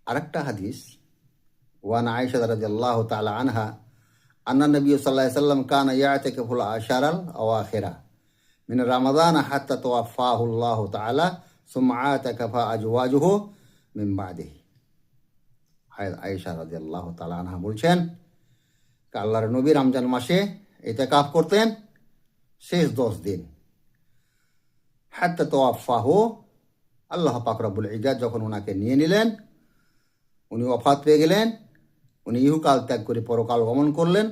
আরেকটা হাদিস, ওয়ান আয়েশা রাদিয়াল্লাহু তাআলা আনহা আন্না নবী সাল্লাল্লাহু আলাইহি ওয়াসাল্লাম কানা ইয়াতাকিফুল আশারাল আওয়াখিরা মিন রমাদান হাত্তা তাওয়াফাহু আল্লাহু তাআলা সুম্মা আতাকাফা আজওয়াজুহু মিন বাদিহি। আয়েশা রাদিয়াল্লাহু তাআলা আনহা বলছেন, আল্লাহর নবী রমজান মাসে ইতিকাফ করতেন শেষ 10 দিন, হাত্তা তাওয়াফাহু, আল্লাহ পাক রব্বুল ইজ্জাত যখন ওনাকে নিয়ে নিলেন, উনি ওফাত পেয়ে গেলেন, উনি ইহকাল ত্যাগ করে পরকাল গমন করলেন,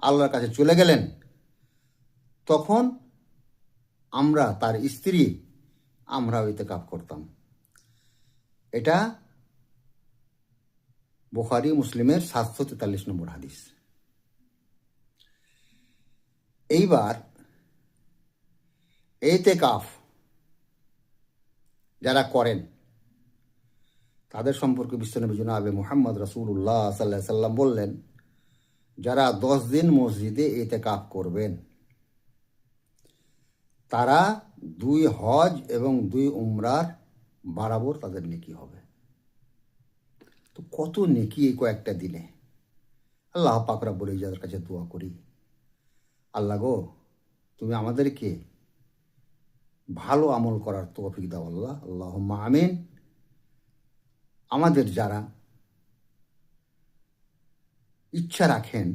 আল্লাহর কাছে চলে গেলেন, তখন আমরা তার স্ত্রী আমরাও ইতিকাফ করতাম। এটা বুখারী মুসলিমের 743 নম্বর হাদিস। এইবার ইতিকাফ যারা করেন তাদের সম্পর্কে বিশ্বনবী জনাবে মুহাম্মদ রাসূলুল্লাহ সাল্লাল্লাহু আলাইহি সাল্লাম বললেন, যারা 10 দিন মসজিদে ইতিকাফ করবেন তারা 2 হজ এবং 2 উমরার বরাবর তাদের নেকি হবে। তো কত নেকি এই কয়েকটা দিনে! আল্লাহ পাক রব্বুল ইজ্জাতের কাছে দোয়া করি, আল্লাহ গো, তুমি আমাদেরকে ভালো আমল করার তৌফিক দাও আল্লাহ, আল্লাহুম্মা আমিন। আমাদের যারা ইচ্ছা রাখেন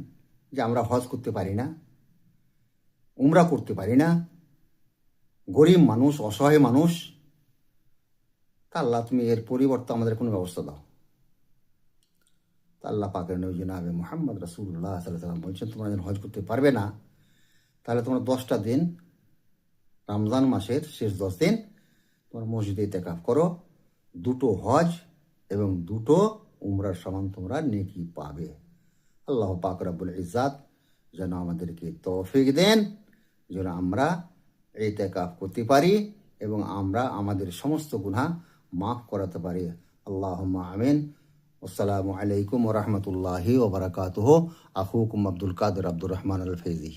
যে আমরা হজ করতে পারি না, উমরা করতে পারি না, গরিব মানুষ, অসহায় মানুষ, তা আল্লাহ তুমি এর পরিবর্তে আমাদের কোনো ব্যবস্থা দাও। তা আল্লাহ পাকের নবী জনাবে মুহাম্মদ রাসূলুল্লাহ সাল্লাল্লাহু আলাইহি ওয়াসাল্লাম বলছেন, তোমরা যখন হজ করতে পারবে না তাহলে তোমরা 10টা দিন রমজান মাসের শেষ 10 দিন তোমরা মসজিদে ইতিকাফ করো, 2টো হজ এবং 2টো উমরার সমান তোমরা নেকি পাবে। আল্লাহ পাক রব্বুল ইজ্জাত যেন আমাদেরকে তৌফিক দেন, যেন আমরা ইতিকাফ করতে পারি এবং আমরা আমাদের সমস্ত গুনাহ মাফ করাতে পারি। আল্লাহুম্মা আমিন। আসসালামু আলাইকুম ওয়া রাহমাতুল্লাহি ওয়া বারাকাতুহু। আখুকুম আব্দুল কাদের আব্দুর রহমান আল ফৈজি।